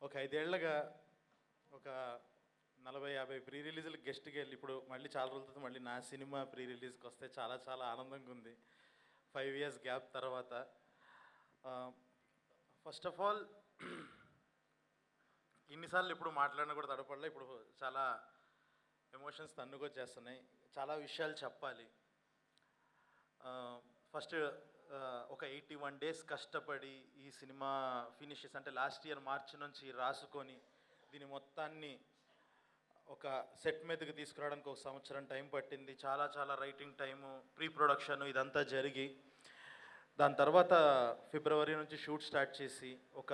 ఒక 5 ఏళ్లుగా ఒక 40-50 ప్రీ రిలీజ్‌లకి గెస్ట్‌గా వెళ్ళి ఇప్పుడు మళ్ళీ చాలా రోజుల తర్వాత మళ్ళీ నా సినిమా ప్రీ రిలీజ్‌కి వస్తే చాలా చాలా ఆనందంగా ఉంది. 5 ఇయర్స్ గ్యాప్ తర్వాత. ఫస్ట్ ఆఫ్ ఆల్ ఇన్నిసార్లు ఎప్పుడు మాట్లాడినా కూడా తడపడలే. ఇప్పుడు చాలా ఎమోషన్స్ తన్నుకొచ్చేస్తున్నాయి. చాలా విషయాలు చెప్పాలి. ఫస్ట్ ఒక 81 డేస్ కష్టపడి ఈ సినిమా ఫినిషెస్ అంటే లాస్ట్ ఇయర్ మార్చి నుంచి రాసుకొని దీని మొత్తాన్ని ఒక సెట్ మీదకి తీసుకురావడానికి ఒక సంవత్సరం టైం పట్టింది. చాలా చాలా రైటింగ్ టైము, ప్రీ ప్రొడక్షన్ ఇదంతా జరిగి దాని తర్వాత ఫిబ్రవరి నుంచి షూట్ స్టార్ట్ చేసి ఒక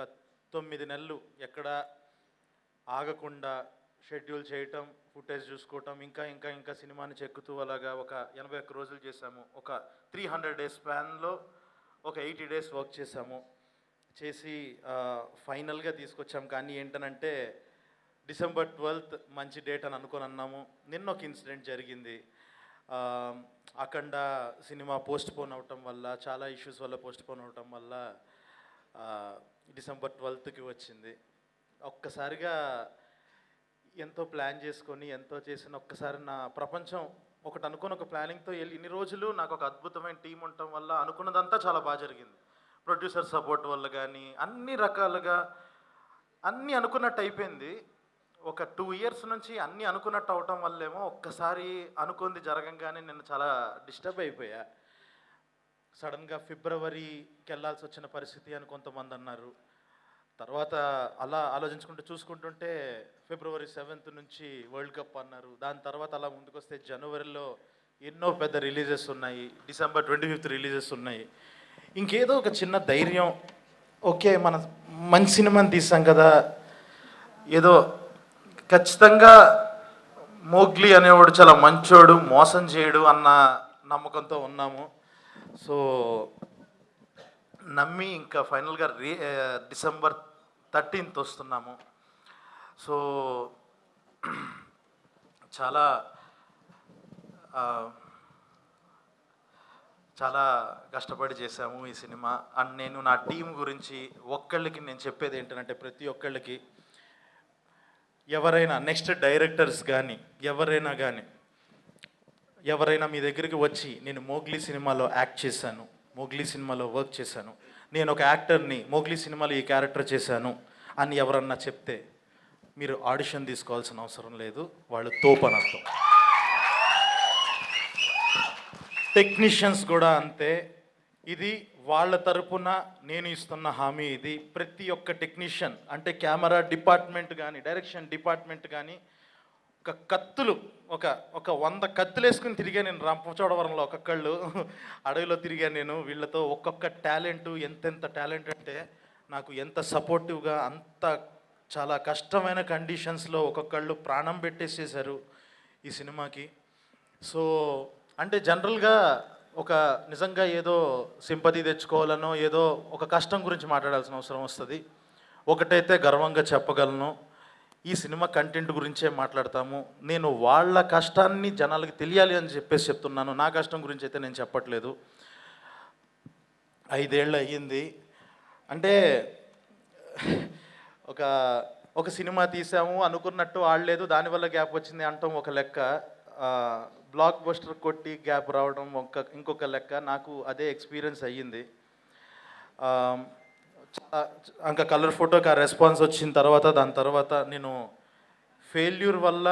9 నెలలు ఎక్కడ ఆగకుండా షెడ్యూల్ చేయటం, ఫుటేజ్ చూసుకోవటం, ఇంకా ఇంకా ఇంకా సినిమాని చెక్కుతూ అలాగా ఒక 81 రోజులు చేసాము. ఒక 300 డేస్ స్పాన్లో ఒక 80 డేస్ వర్క్ చేసాము. చేసి ఫైనల్గా తీసుకొచ్చాము. కానీ ఏంటనంటే December 12th మంచి డేట్ అని అనుకొని అన్నాము. నిన్న ఒక ఇన్సిడెంట్ జరిగింది. అఖండ సినిమా పోస్ట్ పోన్ అవటం వల్ల, చాలా ఇష్యూస్ వల్ల పోస్ట్ పోన్ అవటం వల్ల December 12th వచ్చింది. ఒక్కసారిగా ఎంతో ప్లాన్ చేసుకొని ఎంతో చేసిన ఒక్కసారి నా ప్రపంచం ఒకటి అనుకుని ఒక ప్లానింగ్తో వెళ్ళి ఇన్ని రోజులు నాకు ఒక అద్భుతమైన టీం ఉండటం వల్ల అనుకున్నదంతా చాలా బాగా జరిగింది. ప్రొడ్యూసర్ సపోర్ట్ వల్ల కానీ అన్ని రకాలుగా అన్నీ అనుకున్నట్టు అయిపోయింది. ఒక 2 ఇయర్స్ నుంచి అన్నీ అనుకున్నట్టు అవటం వల్లేమో ఒక్కసారి అనుకుంది జరగంగానే నేను చాలా డిస్టర్బ్ అయిపోయా. సడన్గా ఫిబ్రవరికి వెళ్ళాల్సి వచ్చిన పరిస్థితి అని కొంతమంది అన్నారు. తర్వాత అలా ఆలోచించుకుంటూ చూసుకుంటుంటే February 7th నుంచి వరల్డ్ కప్ అన్నారు. దాని తర్వాత అలా ముందుకు వస్తే జనవరిలో ఎన్నో పెద్ద రిలీజెస్ ఉన్నాయి. December 25th రిలీజెస్ ఉన్నాయి. ఇంకేదో ఒక చిన్న ధైర్యం, ఓకే మన మంచి సినిమాని తీసాం కదా, ఏదో ఖచ్చితంగా మోగ్లీ అనేవాడు చాలా మంచోడు, మోసం చేయడు అన్న నమ్మకంతో ఉన్నాము. సో నమ్మి ఇంకా ఫైనల్గా December 13th వస్తున్నాము. సో చాలా చాలా కష్టపడి చేశాము ఈ సినిమా. అండ్ నేను నా టీం గురించి ఒక్కళ్ళకి నేను చెప్పేది ఏంటంటే, ప్రతి ఒక్కళ్ళకి ఎవరైనా నెక్స్ట్ డైరెక్టర్స్ కానీ ఎవరైనా మీ దగ్గరికి వచ్చి నేను మోగ్లీ సినిమాలో యాక్ట్ చేశాను, మోగ్లీ సినిమాలో వర్క్ చేశాను, నేను ఒక యాక్టర్ని మోగ్లీ సినిమాలో ఈ క్యారెక్టర్ చేశాను అని ఎవరన్నా చెప్తే మీరు ఆడిషన్ తీసుకోవాల్సిన అవసరం లేదు. వాళ్ళు తోపని అర్థం. టెక్నీషియన్స్ కూడా అంతే. ఇది వాళ్ళ తరపున నేను ఇస్తున్న హామీ. ఇది ప్రతి ఒక్క టెక్నీషియన్ అంటే కెమెరా డిపార్ట్మెంట్ కానీ డైరెక్షన్ డిపార్ట్మెంట్ కానీ ఒక కత్తులు ఒక 100 కత్తులు వేసుకుని తిరిగా నేను రంపచోడవరంలో ఒక్కొక్కళ్ళు అడవిలో తిరిగా నేను వీళ్ళతో. ఒక్కొక్క టాలెంట్ ఎంతెంత టాలెంట్ అంటే నాకు ఎంత సపోర్టివ్గా, అంత చాలా కష్టమైన కండిషన్స్లో ఒక్కొక్కళ్ళు ప్రాణం పెట్టేసేసారు ఈ సినిమాకి. సో అంటే జనరల్గా ఒక నిజంగా ఏదో సింపతి తెచ్చుకోవాలనో ఏదో ఒక కష్టం గురించి మాట్లాడాల్సిన అవసరం వస్తుంది. ఒకటైతే గర్వంగా చెప్పగలను, ఈ సినిమా కంటెంట్ గురించే మాట్లాడతాము. నేను వాళ్ళ కష్టాన్ని జనాలకి తెలియాలి అని చెప్పేసి చెప్తున్నాను. నా కష్టం గురించి అయితే నేను చెప్పట్లేదు. 5 ఏళ్ళు అయ్యింది. అంటే ఒక సినిమా తీసాము అనుకున్నట్టు ఆడలేదు, దానివల్ల గ్యాప్ వచ్చింది అంటాం ఒక లెక్క. బ్లాక్ బస్టర్ కొట్టి గ్యాప్ రావడం ఇంకొక లెక్క. నాకు అదే ఎక్స్పీరియన్స్ అయ్యింది. ఇంకా కలర్ ఫోటోకి ఆ రెస్పాన్స్ వచ్చిన తర్వాత దాని తర్వాత నేను ఫెయిల్యూర్ వల్ల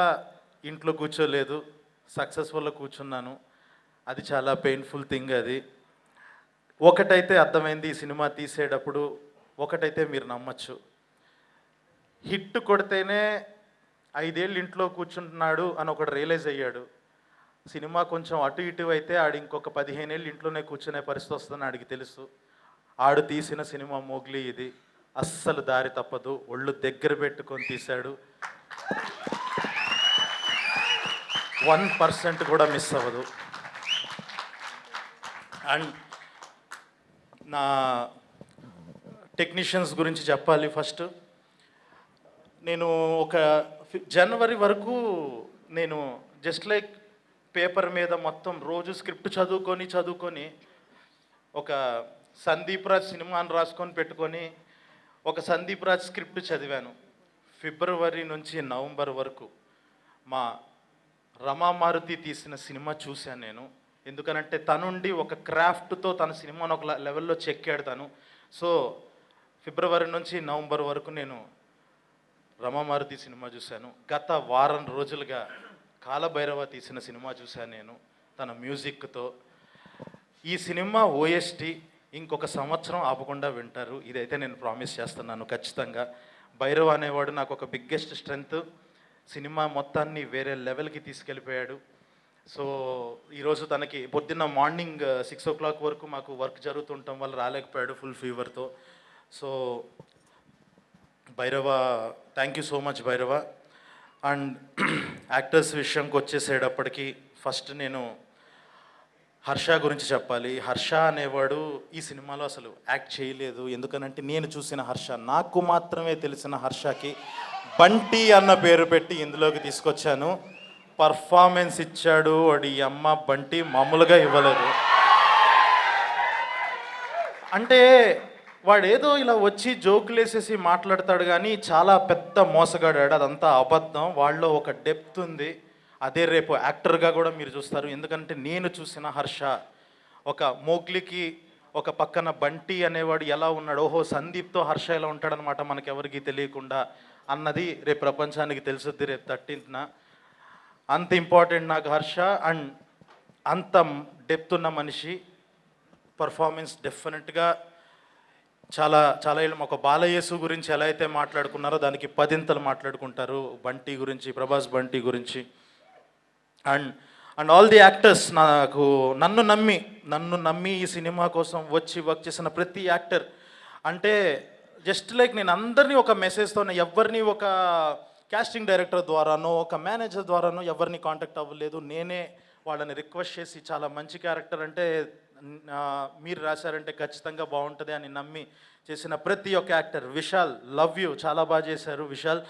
ఇంట్లో కూర్చోలేదు, సక్సెస్ వల్ల కూర్చున్నాను. అది చాలా పెయిన్ఫుల్ థింగ్. అది ఒకటైతే అర్థమైంది ఈ సినిమా తీసేటప్పుడు, ఒకటైతే మీరు నమ్మచ్చు, హిట్ కొడితేనే 5 ఏళ్ళు ఇంట్లో కూర్చుంటున్నాడు అని ఒకడు రియలైజ్ అయ్యాడు. సినిమా కొంచెం అటు ఇటు అయితే ఆడు ఇంకొక 15 ఏళ్ళు ఇంట్లోనే కూర్చునే పరిస్థితి వస్తుందని ఆడికి తెలుసు. ఆడు తీసిన సినిమా మోగ్లీ. ఇది అస్సలు దారి తప్పదు, ఒళ్ళు దగ్గర పెట్టుకొని తీశాడు. 1% కూడా మిస్ అవ్వదు. అండ్ నా టెక్నీషియన్స్ గురించి చెప్పాలి. ఫస్ట్ నేను ఒక జనవరి వరకు నేను జస్ట్ లైక్ పేపర్ మీద మొత్తం రోజు స్క్రిప్ట్ చదువుకొని ఒక సందీప్ రాజ్ సినిమాని రాసుకొని పెట్టుకొని ఒక సందీప్ రాజ్ స్క్రిప్ట్ చదివాను. ఫిబ్రవరి నుంచి నవంబర్ వరకు మా రమామారుతి తీసిన సినిమా చూశాను నేను. ఎందుకనంటే తనుండి ఒక క్రాఫ్ట్తో తన సినిమాను ఒక లెవెల్లో చెక్కాడు తను. సో ఫిబ్రవరి నుంచి నవంబర్ వరకు నేను రమామారుతి సినిమా చూశాను. గత వారం రోజులుగా కాలభైరవ తీసిన సినిమా చూశాను నేను తన మ్యూజిక్తో. ఈ సినిమా ఓఎస్టీ ఇంకొక సంవత్సరం ఆపకుండా వింటారు, ఇదైతే నేను ప్రామిస్ చేస్తున్నాను ఖచ్చితంగా. భైరవ్ అనేవాడు నాకు ఒక బిగ్గెస్ట్ స్ట్రెంగ్త్. సినిమా మొత్తాన్ని వేరే లెవెల్కి తీసుకెళ్ళిపోయాడు. సో ఈరోజు తనకి పొద్దున్న మార్నింగ్ 6 o'clock వరకు మాకు వర్క్ జరుగుతుండటం వల్ల రాలేకపోయాడు ఫుల్ ఫీవర్తో. So Bhairava, thank you so much Bhairava. And actors విషయంకి వచ్చేసేటప్పటికి ఫస్ట్ నేను హర్ష గురించి చెప్పాలి. హర్ష అనేవాడు ఈ సినిమాలో అసలు యాక్ట్ చేయలేదు. ఎందుకనంటే నేను చూసిన హర్ష, నాకు మాత్రమే తెలిసిన హర్షకి బంటి అన్న పేరు పెట్టి ఇందులోకి తీసుకొచ్చాను. పర్ఫార్మెన్స్ ఇచ్చాడు వాడి అమ్మ. బంటి మామూలుగా ఇవ్వలేదు. అంటే వాడేదో ఇలా వచ్చి జోకులు వేసేసి మాట్లాడతాడు కానీ చాలా పెద్ద మోసగాడాడు, అదంతా అబద్ధం. వాళ్ళలో ఒక డెప్త్ ఉంది, అదే రేపు యాక్టర్గా కూడా మీరు చూస్తారు. ఎందుకంటే నేను చూసిన హర్ష ఒక మోగ్లికి ఒక పక్కన బంటి అనేవాడు ఎలా ఉన్నాడు, ఓహో సందీప్తో హర్ష ఎలా ఉంటాడనమాట మనకెవరికి తెలియకుండా అన్నది రేపు ప్రపంచానికి తెలుసుద్ది రేపు 13th. అంత ఇంపార్టెంట్ నాకు హర్ష. అండ్ అంత డెప్త్ ఉన్న మనిషి. పర్ఫార్మెన్స్ డెఫినెట్గా చాలా చాలా ఒక బాలయేసు గురించి ఎలా అయితే మాట్లాడుకున్నారో దానికి 10 మాట్లాడుకుంటారు బంటి గురించి, ప్రభాస్ బంటి గురించి. అండ్ ఆల్ ది యాక్టర్స్, నన్ను నమ్మి ఈ సినిమా కోసం వచ్చి వర్క్ చేసిన ప్రతి యాక్టర్. అంటే జస్ట్ లైక్ నేను అందరినీ ఒక మెసేజ్తో, ఎవరిని ఒక కాస్టింగ్ డైరెక్టర్ ద్వారానో ఒక మేనేజర్ ద్వారానో ఎవరిని కాంటాక్ట్ అవ్వలేదు. నేనే వాళ్ళని రిక్వెస్ట్ చేసి చాలా మంచి క్యారెక్టర్ అంటే మీరు రాశారంటే ఖచ్చితంగా బాగుంటుంది అని నమ్మి చేసిన ప్రతి ఒక్క యాక్టర్. విశాల్, లవ్ యూ, చాలా బాగా చేశారు విశాల్.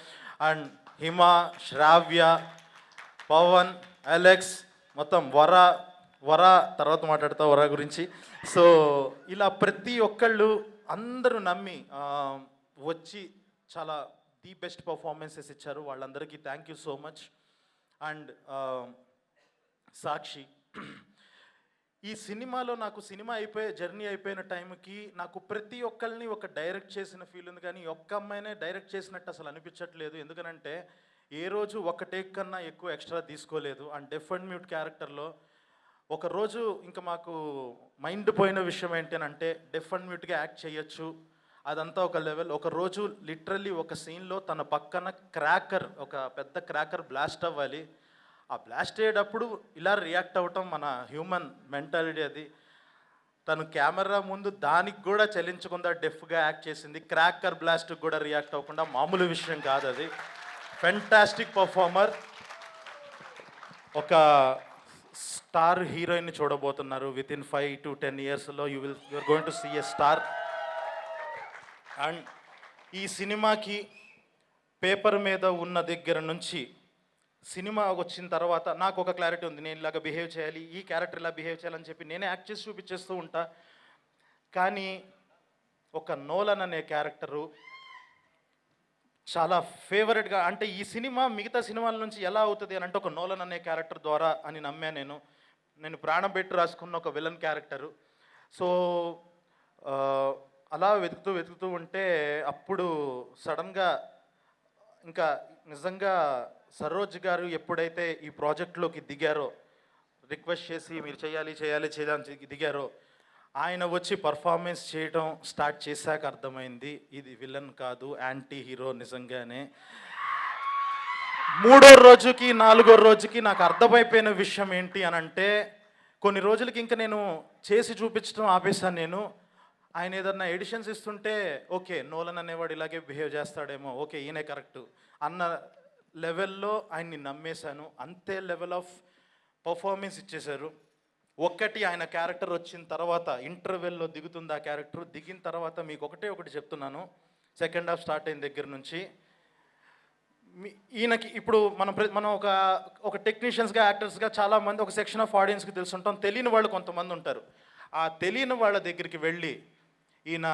అండ్ హిమ, శ్రావ్య, పవన్, అలెక్స్, మొత్తం వర తర్వాత మాట్లాడతా వర గురించి. సో ఇలా ప్రతి ఒక్కళ్ళు అందరూ నమ్మి వచ్చి చాలా ది బెస్ట్ పర్ఫార్మెన్సెస్ ఇచ్చారు. వాళ్ళందరికీ thank you so much. And Sakshi, ఈ సినిమాలో నాకు సినిమా జర్నీ అయిపోయిన టైంకి నాకు ప్రతి ఒక్కరిని ఒక డైరెక్ట్ చేసిన ఫీల్ ఉంది, కానీ ఒక్క అమ్మాయినే డైరెక్ట్ చేసినట్టు అసలు అనిపించట్లేదు. ఎందుకనంటే ఏ రోజు ఒక టేక్ కన్నా ఎక్కువ ఎక్స్ట్రా తీసుకోలేదు. అండ్ డెఫ్ అండ్ మ్యూట్ క్యారెక్టర్లో ఒకరోజు ఇంకా మాకు మైండ్ పోయిన విషయం ఏంటంటే డెఫ్ అండ్ మ్యూట్గా యాక్ట్ చేయొచ్చు, అదంతా ఒక లెవెల్. ఒకరోజు లిటరల్లీ ఒక సీన్లో తన పక్కన ఒక పెద్ద క్రాకర్ బ్లాస్ట్ అవ్వాలి. ఆ బ్లాస్ట్ అయ్యేటప్పుడు ఇలా రియాక్ట్ అవ్వటం మన హ్యూమన్ మెంటాలిటీ అది. తను కెమెరా ముందు దానికి కూడా చలించకుండా డెఫ్గా యాక్ట్ చేసింది. క్రాకర్ బ్లాస్ట్కి కూడా రియాక్ట్ అవ్వకుండా మామూలు విషయం కాదు అది. Fantastic performer. ఒక స్టార్ హీరోయిన్ని చూడబోతున్నారు. వితిన్ 5 to 10 yearsలో you are going to see a star. And ఈ సినిమాకి పేపర్ మీద ఉన్న దగ్గర నుంచి సినిమా వచ్చిన తర్వాత నాకు ఒక క్లారిటీ ఉంది. నేను ఇలాగ బిహేవ్ చేయాలి, ఈ క్యారెక్టర్ ఇలా బిహేవ్ చేయాలని చెప్పి నేనే యాక్ట్ చేసి చూపించేస్తూ ఉంటా. కానీ ఒక నోలన్ అనే క్యారెక్టరు చాలా ఫేవరెట్గా, అంటే ఈ సినిమా మిగతా సినిమాల నుంచి ఎలా అవుతుంది అని అంటే ఒక నోలన్ అనే క్యారెక్టర్ ద్వారా అని నమ్మా. నేను ప్రాణం పెట్టి రాసుకున్న ఒక విలన్ క్యారెక్టరు. సో అలా వెతుకుతూ ఉంటే అప్పుడు సడన్గా ఇంకా నిజంగా సరోజ్ గారు ఎప్పుడైతే ఈ ప్రాజెక్ట్లోకి దిగారో, రిక్వెస్ట్ చేసి మీరు చేయాలి దిగారో, ఆయన వచ్చి పర్ఫార్మెన్స్ చేయడం స్టార్ట్ చేశాక అర్థమైంది ఇది విలన్ కాదు, యాంటీ హీరో. నిజంగానే 3వ రోజుకి 4వ రోజుకి నాకు అర్థమైపోయిన విషయం ఏంటి అని అంటే, కొన్ని రోజులకి ఇంకా నేను చేసి చూపించడం ఆపేశాను. ఆయన ఏదన్నా ఎడిషన్స్ ఇస్తుంటే ఓకే నోలన్ అనేవాడు ఇలాగే బిహేవ్ చేస్తాడేమో, ఓకే ఈయనే కరెక్ట్ అన్న లెవెల్లో ఆయన్ని నమ్మేశాను. అంతే లెవెల్ ఆఫ్ పర్ఫార్మెన్స్ ఇచ్చేశారు. ఒక్కటి ఆయన క్యారెక్టర్ వచ్చిన తర్వాత ఇంటర్వెల్లో దిగుతుంది ఆ క్యారెక్టర్. దిగిన తర్వాత మీకు ఒకటి చెప్తున్నాను, సెకండ్ హాఫ్ స్టార్ట్ అయిన దగ్గర నుంచి ఈయనకి ఇప్పుడు మనం ఒక టెక్నీషియన్స్గా, యాక్టర్స్గా చాలామంది ఒక సెక్షన్ ఆఫ్ ఆడియన్స్కి తెలుసుంటాం. తెలియని వాళ్ళు కొంతమంది ఉంటారు. ఆ తెలియని వాళ్ళ దగ్గరికి వెళ్ళి ఈయన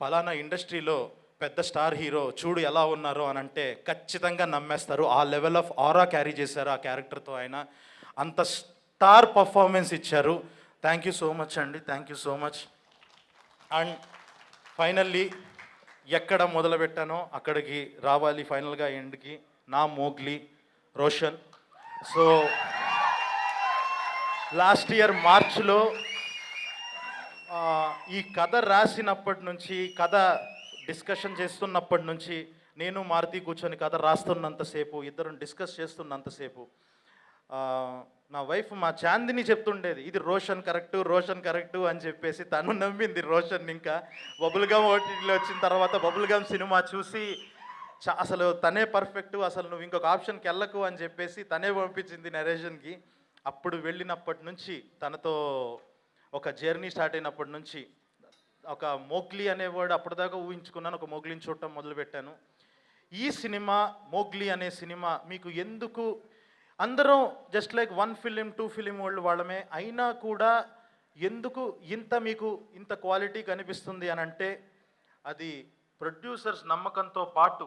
పలానా ఇండస్ట్రీలో పెద్ద స్టార్ హీరో చూడు ఎలా ఉన్నారో అని అంటే ఖచ్చితంగా నమ్మేస్తారు. ఆ లెవెల్ ఆఫ్ ఆరా క్యారీ చేశారు ఆ క్యారెక్టర్తో. ఆయన అంత స్టార్ పర్ఫార్మెన్స్ ఇచ్చారు. థ్యాంక్ యూ సో మచ్ అండి, thank you so much. And finally ఎక్కడ మొదలుపెట్టానో అక్కడికి రావాలి ఫైనల్గా ఎండ్కి. నా Mowgli Roshan. So last year మార్చ్లో ఈ కథ రాసినప్పటి నుంచి, కథ డిస్కషన్ చేస్తున్నప్పటి నుంచి, నేను మారుతి కూర్చొని కథ రాస్తున్నంతసేపు, ఇద్దరం డిస్కస్ చేస్తున్నంతసేపు నా వైఫ్ మా చాందిని చెప్తుండేది, ఇది రోషన్ కరెక్టు, రోషన్ కరెక్టు అని చెప్పేసి. తను నమ్మింది రోషన్. ఇంకా బబుల్గమ్ ఓటీటీలో వచ్చిన తర్వాత బబుల్గమ్ సినిమా చూసి అసలు తనే పర్ఫెక్టు, అసలు నువ్వు ఇంకొక ఆప్షన్కి వెళ్ళకు అని చెప్పేసి తనే పంపించింది నరేషన్కి. అప్పుడు వెళ్ళినప్పటి నుంచి తనతో ఒక జర్నీ స్టార్ట్ అయినప్పటి నుంచి ఒక మోగ్లీ అనే వర్డ్ అప్పటిదాకా ఊహించుకున్నాను, ఒక మోగ్లీని చూడటం మొదలుపెట్టాను. ఈ సినిమా మోగ్లీ అనే సినిమా మీకు ఎందుకు, అందరం జస్ట్ లైక్ 1 ఫిలిం 2 ఫిలిం వాళ్ళమే అయినా కూడా ఎందుకు మీకు ఇంత క్వాలిటీ కనిపిస్తుంది అని అంటే, అది ప్రొడ్యూసర్స్ నమ్మకంతో పాటు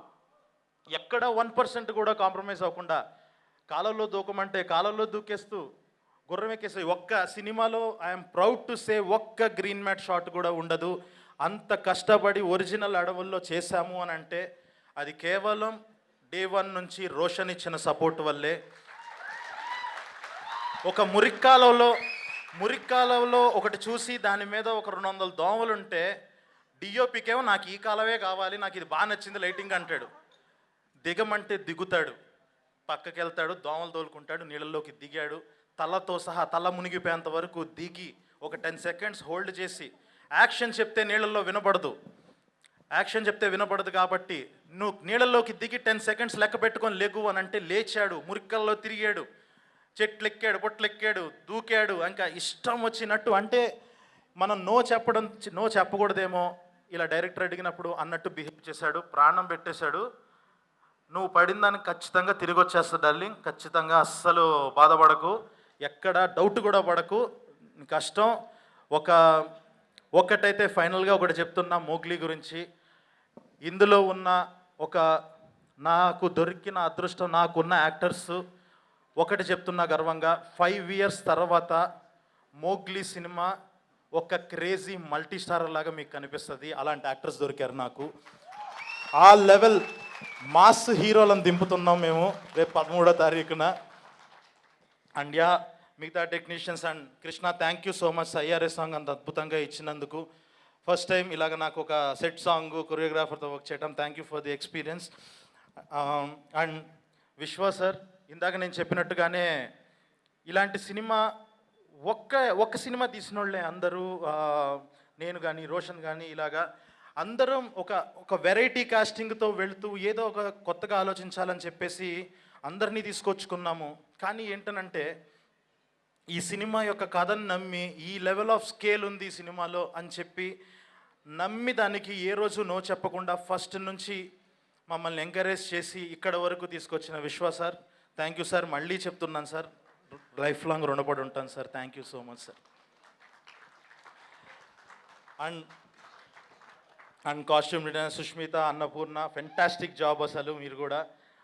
ఎక్కడ 1% కూడా కాంప్రమైజ్ అవ్వకుండా, కాలంలో దూకమంటే కాలంలో దూకేస్తూ గుర్రం ఎక్కేసి, ఒక్క సినిమాలో ఐఎమ్ ప్రౌడ్ టు సే ఒక్క గ్రీన్ మ్యాట్ షాట్ కూడా ఉండదు. అంత కష్టపడి ఒరిజినల్ అడవుల్లో చేశాము అని అంటే అది కేవలం డే 1 నుంచి రోషన్ ఇచ్చిన సపోర్ట్ వల్లే. ఒక మురిక్కాలలో ఒకటి చూసి దాని మీద ఒక 200 దోమలు ఉంటే డిఓపికేమో నాకు ఈ కాలవే కావాలి, నాకు ఇది బాగా నచ్చింది లైటింగ్ అంటాడు. దిగమంటే దిగుతాడు, పక్కకి వెళ్తాడు, దోమలు తోలుకుంటాడు, నీళ్ళల్లోకి దిగాడు, తలతో సహా తల మునిగిపోయేంత వరకు దిగి ఒక 10 సెకండ్స్ హోల్డ్ చేసి, యాక్షన్ చెప్తే నీళ్ళల్లో వినపడదు, యాక్షన్ చెప్తే వినపడదు కాబట్టి నువ్వు నీళ్ళల్లోకి దిగి 10 సెకండ్స్ లెక్క పెట్టుకొని లెగు అని అంటే లేచాడు, మురికల్లో తిరిగాడు, చెట్లెక్కాడు, పొట్లెక్కాడు, దూకాడు, ఇంకా ఇష్టం వచ్చినట్టు. అంటే మనం నో చెప్పకూడదేమో ఇలా డైరెక్టర్ అడిగినప్పుడు అన్నట్టు బిహేవ్ చేశాడు, ప్రాణం పెట్టేశాడు. నువ్వు పడిన దానికి ఖచ్చితంగా తిరిగి వచ్చేస్తా డార్లింగ్, ఖచ్చితంగా అస్సలు బాధపడకు, ఎక్కడ డౌట్ కూడా పడకు, కష్టం. ఒకటైతే ఫైనల్గా ఒకటి చెప్తున్నా మోగ్లీ గురించి. ఇందులో ఉన్న నాకు దొరికిన అదృష్టం, నాకున్న యాక్టర్స్ ఒకటి చెప్తున్నా గర్వంగా, 5 ఇయర్స్ తర్వాత మోగ్లీ సినిమా ఒక క్రేజీ మల్టీ స్టారర్ లాగా మీకు కనిపిస్తుంది. అలాంటి యాక్టర్స్ దొరికారు నాకు. ఆ లెవెల్ మాస్ హీరోలను దింపుతున్నాం మేము రేపు 13వ తారీఖున. అండ్ మిగతా technicians and Krishna, thank you so much. IRS song అంత అద్భుతంగా ఇచ్చినందుకు. ఫస్ట్ టైం ఇలాగ నాకు ఒక సెట్ సాంగ్ కొరియోగ్రాఫర్తో వర్క్ చేయడం, thank you for the experience. And విశ్వ సార్, ఇందాక నేను చెప్పినట్టుగానే ఇలాంటి సినిమా ఒక్క సినిమా తీసిన వాళ్ళే అందరూ, నేను కానీ రోషన్ కానీ ఇలాగా అందరం ఒక వెరైటీ కాస్టింగ్తో వెళుతూ ఏదో ఒక కొత్తగా ఆలోచించాలని చెప్పేసి అందరినీ తీసుకొచ్చుకున్నాము. కానీ ఏంటనంటే ఈ సినిమా యొక్క కథను నమ్మి, ఈ లెవెల్ ఆఫ్ స్కేల్ ఉంది ఈ సినిమాలో అని చెప్పి నమ్మి దానికి ఏ రోజు నో చెప్పకుండా ఫస్ట్ నుంచి మమ్మల్ని ఎంకరేజ్ చేసి ఇక్కడ వరకు తీసుకొచ్చిన విశ్వ సార్, థ్యాంక్ యూ సార్. మళ్ళీ చెప్తున్నాను సార్, లైఫ్ లాంగ్ రుణపడి ఉంటాను sir. Thank you so much sir. And costume designer Sushmita, Annapurna, fantastic job అసలు మీరు కూడా.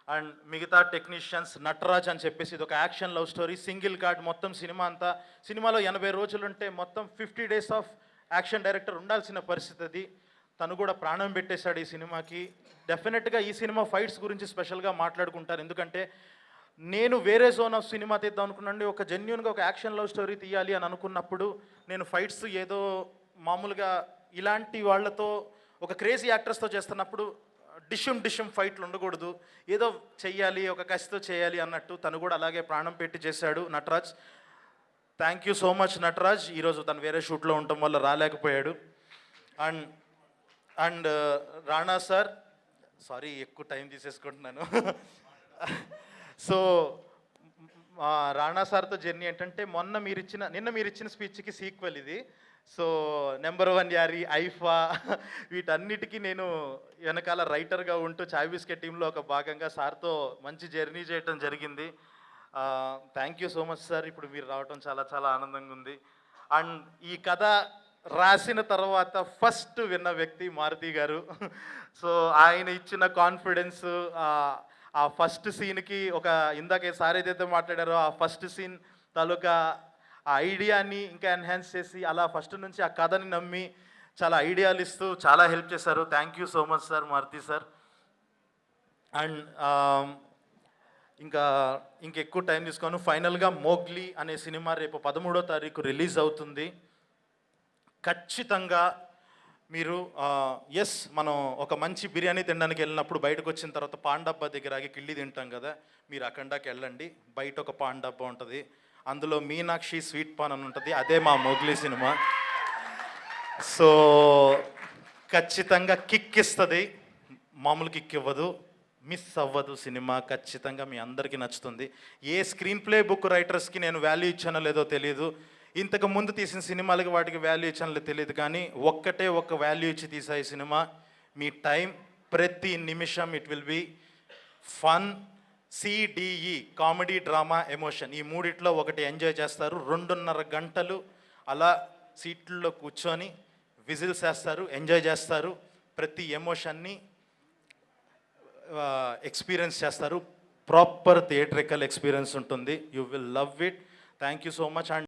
అండ్ మిగతా టెక్నీషియన్స్, నటరాజ్ అని చెప్పేసి ఇది ఒక action love story, single card మొత్తం సినిమా అంతా. సినిమాలో 80 రోజులుంటే మొత్తం 50 డేస్ ఆఫ్ యాక్షన్ డైరెక్టర్ ఉండాల్సిన పరిస్థితి అది. తను కూడా ప్రాణం పెట్టేశాడు ఈ సినిమాకి. డెఫినెట్గా ఈ సినిమా ఫైట్స్ గురించి స్పెషల్గా మాట్లాడుకుంటారు, ఎందుకంటే నేను వేరే జోన్ ఆఫ్ సినిమా తీద్దాం అనుకున్నాండి. ఒక జెన్యున్గా ఒక యాక్షన్ లవ్ స్టోరీ తీయాలి అని అనుకున్నప్పుడు నేను ఫైట్స్ ఏదో మామూలుగా ఇలాంటి వాళ్ళతో ఒక క్రేజీ యాక్టర్స్తో చేస్తున్నప్పుడు డిషం ఫైట్లు ఉండకూడదు, ఏదో చెయ్యాలి, ఒక కసితో చేయాలి అన్నట్టు తను కూడా అలాగే ప్రాణం పెట్టి చేశాడు Nataraj. Thank you so much Nataraj. ఈరోజు తను వేరే షూట్లో ఉండటం వల్ల రాలేకపోయాడు. అండ్ రాణా సార్, సారీ ఎక్కువ టైం తీసేసుకుంటున్నాను. సో రాణా సార్తో జర్నీ ఏంటంటే నిన్న మీరు ఇచ్చిన స్పీచ్కి సీక్వెల్ ఇది. సో నెంబర్ 1 యారీ, ఐఫా, వీటన్నిటికీ నేను వెనకాల రైటర్గా ఉంటూ చాయ్ బిస్కెట్ టీంలో ఒక భాగంగా సార్తో మంచి జర్నీ చేయటం జరిగింది. Thank you so much sir. ఇప్పుడు మీరు రావటం చాలా చాలా ఆనందంగా ఉంది. అండ్ ఈ కథ రాసిన తర్వాత ఫస్ట్ విన్న వ్యక్తి మారుతి గారు. సో ఆయన ఇచ్చిన కాన్ఫిడెన్స్, ఆ ఫస్ట్ సీన్‌కి ఒక ఇందాక సార్ ఏదైతే మాట్లాడారో ఆ ఫస్ట్ సీన్ తాలూకా ఆ ఐడియాని ఇంకా ఎన్హాన్స్ చేసి అలా ఫస్ట్ నుంచి ఆ కథని నమ్మి చాలా ఐడియాలు ఇస్తూ చాలా హెల్ప్ చేశారు. Thank you so much sir, Maruti sir. And ఇంకా ఇంకెక్కువ టైం తీసుకోను. ఫైనల్గా మోగ్లీ అనే సినిమా రేపు 13వ తారీఖు రిలీజ్ అవుతుంది. ఖచ్చితంగా మీరు మనం ఒక మంచి బిర్యానీ తినడానికి వెళ్ళినప్పుడు బయటకు వచ్చిన తర్వాత పాన్ డబ్బా దగ్గర ఆగి కిళ్ళి తింటాం కదా, మీరు అఖండాకి వెళ్ళండి. బయట ఒక పాన్ డబ్బా ఉంటుంది, అందులో మీనాక్షి స్వీట్ పాన్ అని ఉంటుంది, అదే మా మోగ్లీ సినిమా. సో ఖచ్చితంగా కిక్ ఇస్తుంది, మామూలు కిక్ ఇవ్వదు, మిస్ అవ్వదు సినిమా. ఖచ్చితంగా మీ అందరికీ నచ్చుతుంది. ఏ స్క్రీన్ ప్లే బుక్ రైటర్స్కి నేను వాల్యూ ఇచ్చానో లేదో తెలియదు, ఇంతకు ముందు తీసిన సినిమాలకి వాటికి వాల్యూ ఇచ్చానో తెలియదు, కానీ ఒక్కటే ఒక వాల్యూ ఇచ్చి తీసా ఈ సినిమా. మీ టైం ప్రతి నిమిషం it will be fun, CDE comedy, drama, emotion, ఈ మూడిట్లో ఒకటి ఎంజాయ్ చేస్తారు. 2.5 గంటలు అలా సీట్లలో కూర్చొని విజిల్స్ వేస్తారు, ఎంజాయ్ చేస్తారు, ప్రతి ఎమోషన్ని ఎక్స్పీరియన్స్ చేస్తారు. ప్రాపర్ థియేట్రికల్ ఎక్స్పీరియన్స్ ఉంటుంది. You will love it. Thank you so much. And